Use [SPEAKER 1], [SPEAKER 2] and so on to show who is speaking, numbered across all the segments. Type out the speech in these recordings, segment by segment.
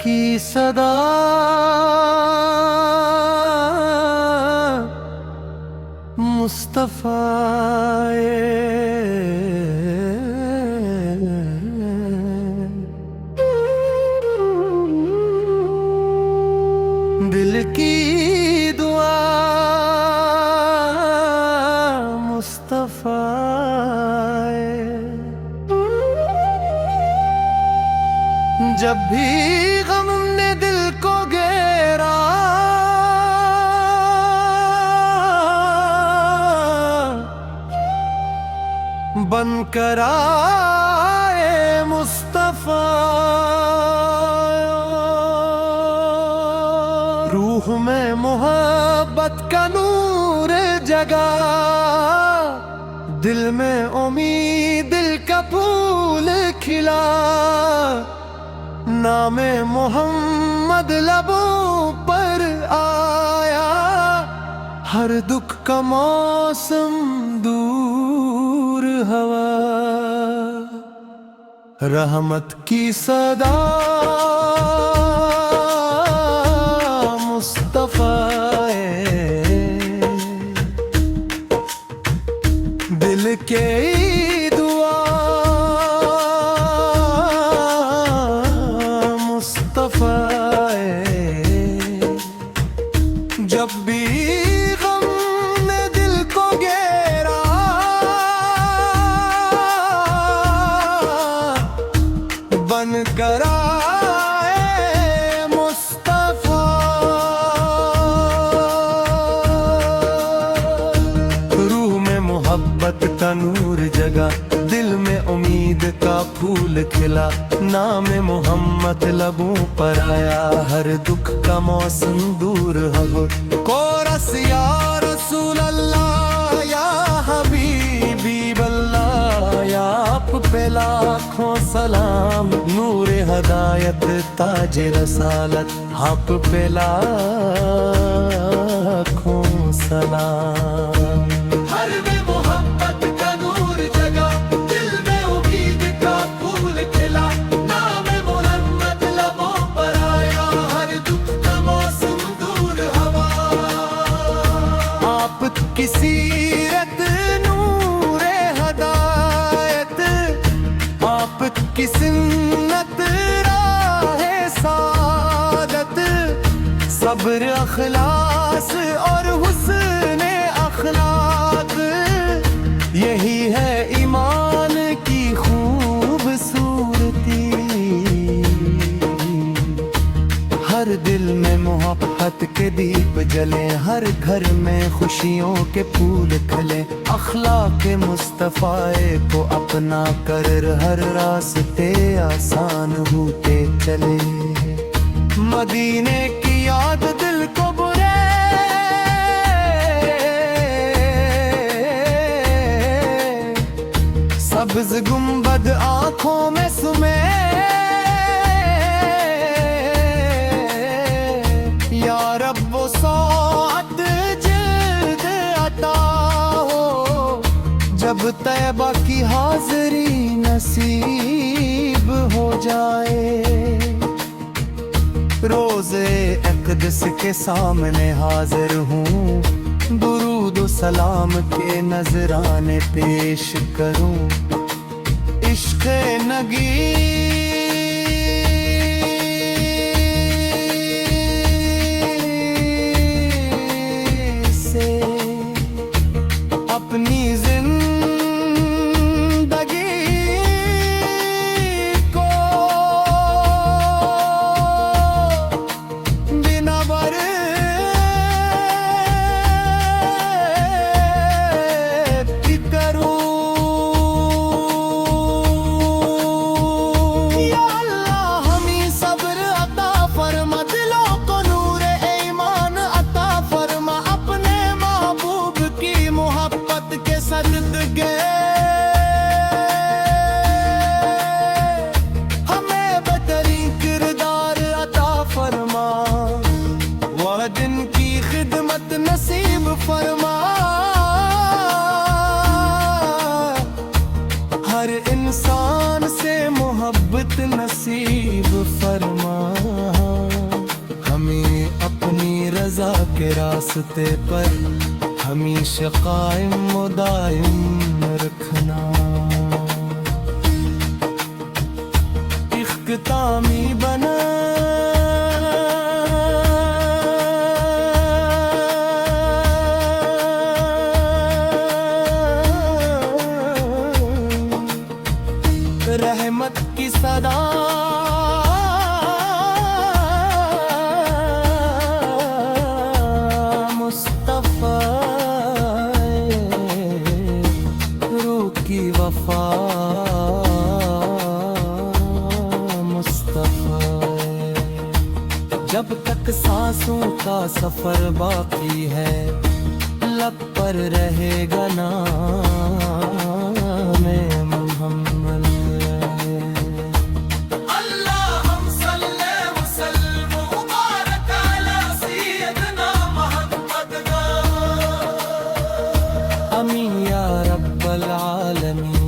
[SPEAKER 1] की सदा मुस्तफा दिल की दुआ मुस्तफा जब भी गम ने दिल को घेरा बन कर आए मुस्तफा रूह में मोहब्बत का नूर जगा दिल में उम्मीद दिल का फूल खिला नामे मोहम्मद लबों पर आया हर दुख का मौसम दूर हवा रहमत की सदा मुस्तफा दिल के दुआ मुस्तफा जब भी गम ने दिल को घेरा बन कर आए मुस्तफा रूह में मोहब्बत का नूर जगा दिल में उम्मीद का फूल खिला नाम मोहम्मद लबों पर आया हर दुख का मौसम दूर हो कोरस या रसूल अल्लाह या हबीबी बल्ला या आप पे लाखों सलाम नूर हदायत ताज रसालत आप पे लाखों सलाम की सीरत नूरे हदायत आप की सुन्नत राहे सादत सब्र अखलास और हुस्न अखलाक यही है ईमान की खूबसूरती हर दिल में मोहब्बत के दीप जले हर घर में खुशियों के फूल खिले अखलाक मुस्तफाए को अपना कर हर रास्ते आसान होते चले मदीने की याद दिल को बुरे सब्ज गुंबद आंखों में सुमे जब तैबा की हाज़री नसीब हो जाए रोज़े अक़दस के सामने हाजिर हूँ दुरूद सलाम के नजराने पेश करूँ इश्क़ नगी से अपनी फरमा हर इंसान से मोहब्बत नसीब फरमा। रज़ा के रास्ते पर हमेशा कायम व दायम रखना। इख्तितामी बना रहमत की सदा मुस्तफा रूह की वफा मुस्तफा। जब तक सांसों का सफर बाकी है लब पर रहेगा नाम मोहम्मद। आमीन या रब्बल आलमीन।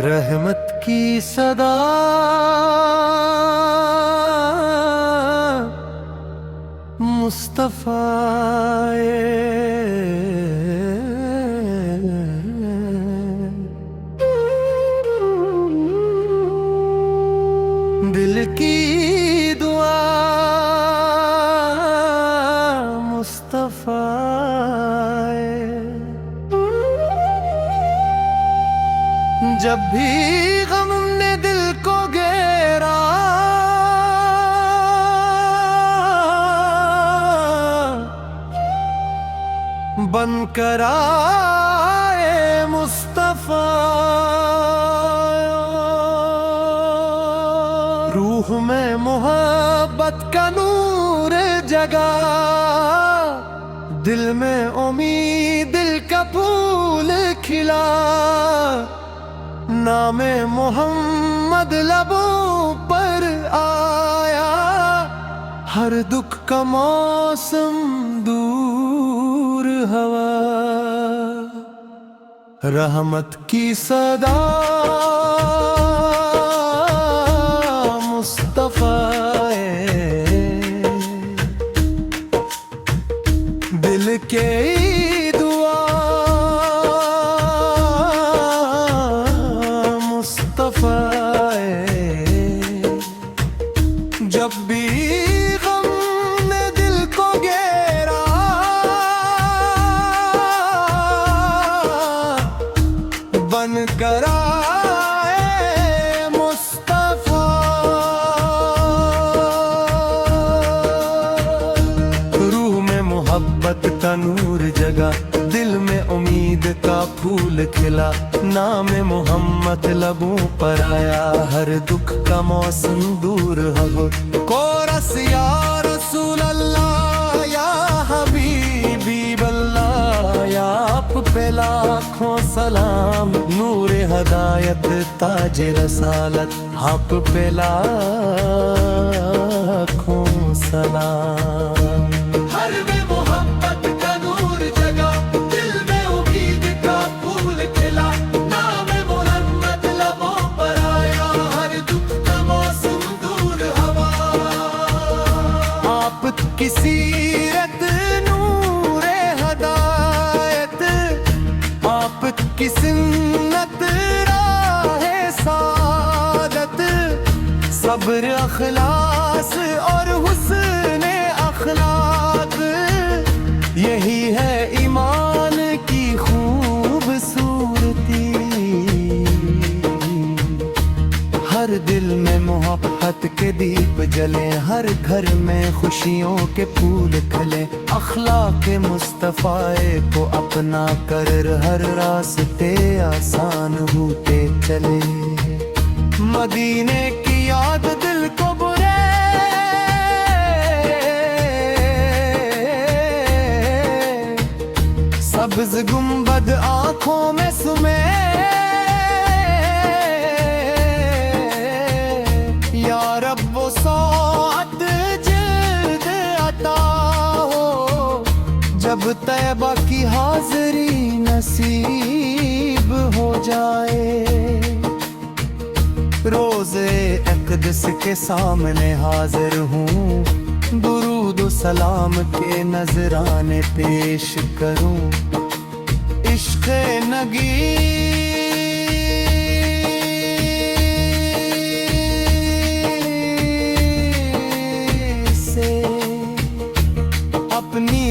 [SPEAKER 1] रहमत की सदा मुस्तफा दिल की दुआ मुस्तफा। जब भी गम ने दिल को घेरा बनकर आए मुस्तफा। रूह में मोहब्बत का नूर जगा दिल में उम्मीद दिल का फूल खिला। नामे मोहम्मद लबों पर आया हर दुख का मौसम दूर हवा। रहमत की सदा मुस्तफा दिल के दुआ मुस्तफा। जब भी गम ने दिल को घेरा बनकर आए मुस्तफा। रूह में मोहब्बत का नूर जगा दिल में उम्मीद का फूल खिला। नाम मोहम्मद लबों पर आया हर दुख का मौसम दूर हो। कोरस या रसूल अल्लाह या हबीबी बल्लाह या आप पे लाखों सलाम। नूर हदायत ताज रसालत आप पे लाखों सलाम। हर में मोहब्बत का नूर जगा दिल में उम्मीद का फूल खिला। नाम मोहम्मद लबों पर आया हर दुख का मौसम दूर हवा। आप की सीरत नूर हदायत आप की सुन्नत राहे सादत। सब्र अखलास और हुस्न अखलाक यही है ईमान की खूबसूरती। हर दिल में मोहब्बत मोहब्बत के दीप जले, हर घर में खुशियों के फूल खिले। अखलाक मुस्तफ़ा को अपना कर हर रास्ते आसान होते चले। मदीने की याद दिल को बुरे सब्ज गुंबद आंखों में सुमे। या रब वो सौत जिल्द अता हो, जब तैबा की हाज़री नसीब हो जाए। रोज़े अक़दस के सामने हाजिर हूँ, दुरूद सलाम के नजराने पेश करूँ। इश्क़ नगी से अपनी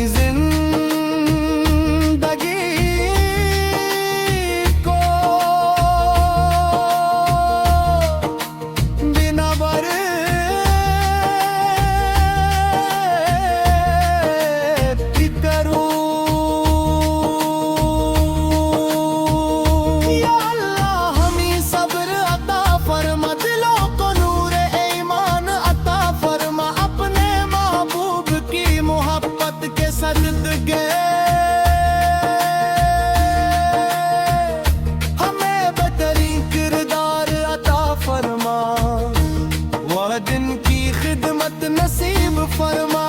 [SPEAKER 1] नसीब फरमा।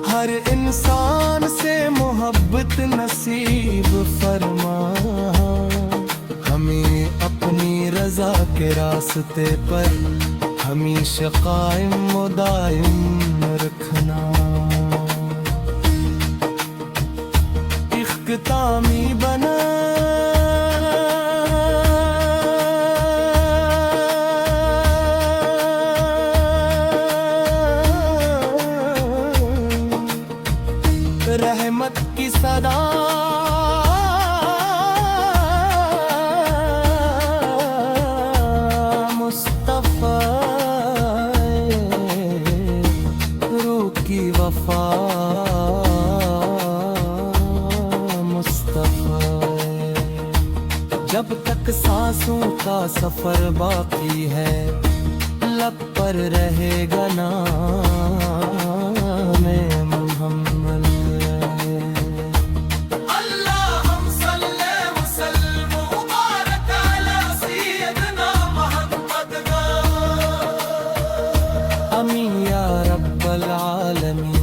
[SPEAKER 1] हर इंसान से मोहब्बत नसीब फरमा। हमें अपनी रजा के रास्ते पर हमेशा कायम व दायम रखना। इख्तितामी बना रहमत की सदा मुस्तफ़ा, रूह की वफा मुस्तफ़ा। जब तक सांसों का सफर बाकी है, लब पर रहेगा नाम मोहम्मद। आमीन या रब्बल आलमीन।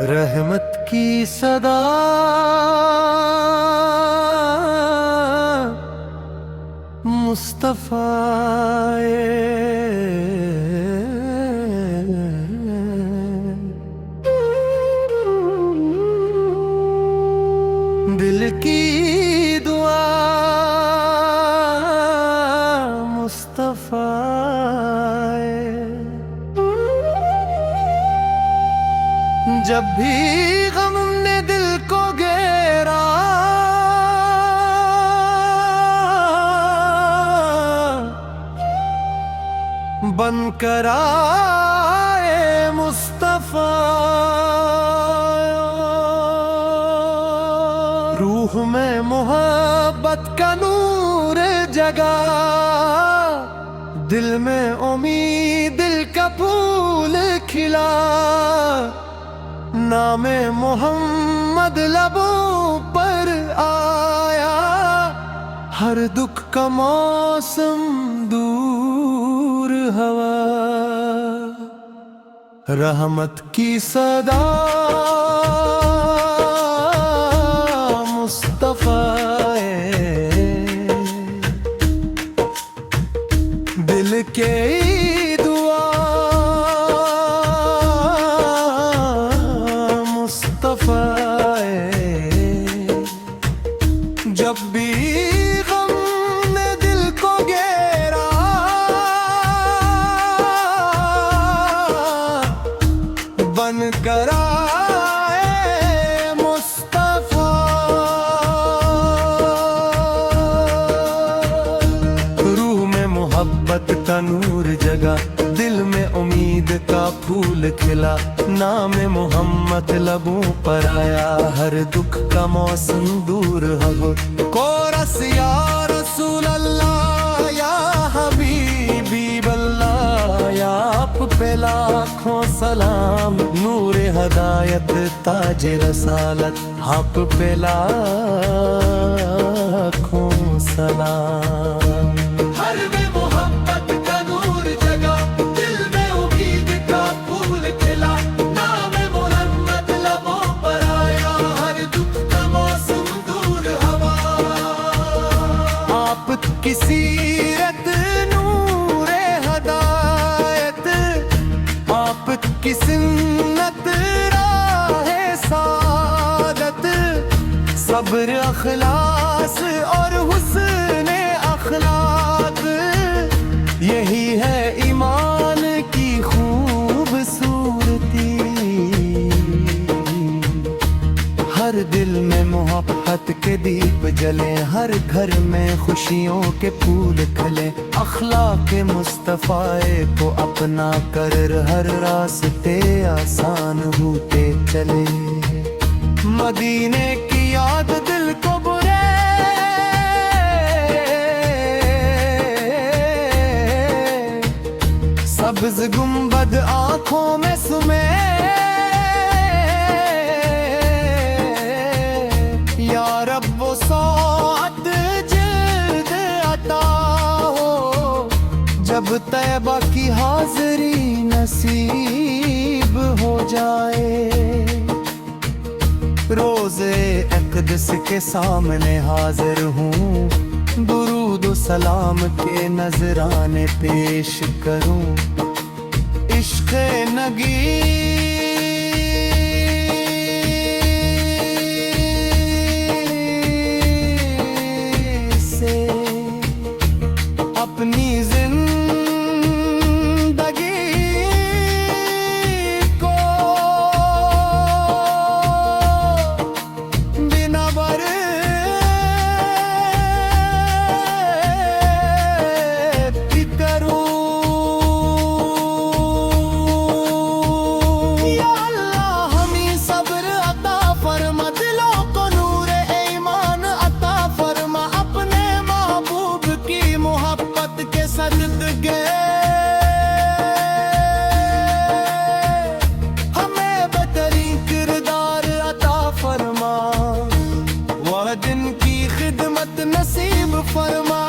[SPEAKER 1] रहमत की सदा मुस्तफ़ा, दिल की दुआ मुस्तफ़ा। जब भी गम ने दिल को घेरा, बनकर आए मुस्तफ़ा। रूह में मोहब्बत का नूर जगा, दिल में उम्मीद दिल का फूल खिला। नामे मोहम्मद लबों पर आया, हर दुख का मौसम दूर हवा। रहमत की सदा मुस्तफा दिल के दुआ मुस्तफा जब भी गम ने दिल को घेरा बन कर आए मुस्तफा रूह में मोहब्बत का नूर जगा दिल में उम्मीद का फूल खिला नाम मोहम्मद लबों पर आया हर दुख का मौसम दूर हो कोरस या रसूल अल्लाह या हबीबी बल्ला या आप पे लाखों सलाम नूर हदायत ताज रसालत आप पे लाखों सलाम की सीरत नूरे हदायत आप की सुन्नत राहे सादत सब्र अखलास और हुस्न अखलाक यही है ईमान की खूबसूरती हर दिल में मोहब्बत के दीप जले हर घर में खुशियों के फूल खिले अखलाक मुस्तफ़ा को अपना कर हर रास्ते आसान होते चले मदीने की याद दिल को बुरे सब्ज गुंबद आंखों में सुमे जब तैबा की हाज़री नसीब हो जाए रोज़े अक़दस के सामने हाजिर हूँ दुरूद सलाम के नजराने पेश करूँ इश्क़ नगी अपनी नसीब फरमा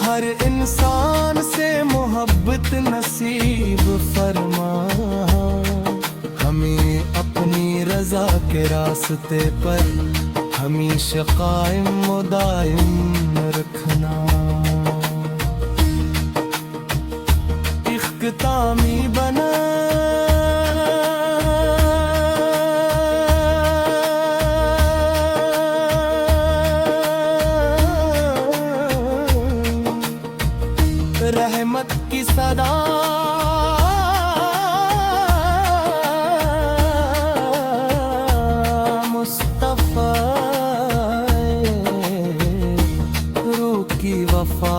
[SPEAKER 1] हर इंसान से मोहब्बत नसीब फरमा हमें अपनी रजा के रास्ते पर हमेशा कायम मुदायम रखना इख्तितामी बना रहमत की सदा मुस्तफा रूह की वफा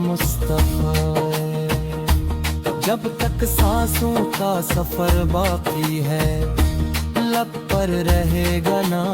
[SPEAKER 1] मुस्तफा जब तक सांसों का सफर बाकी है लब पर रहेगा ना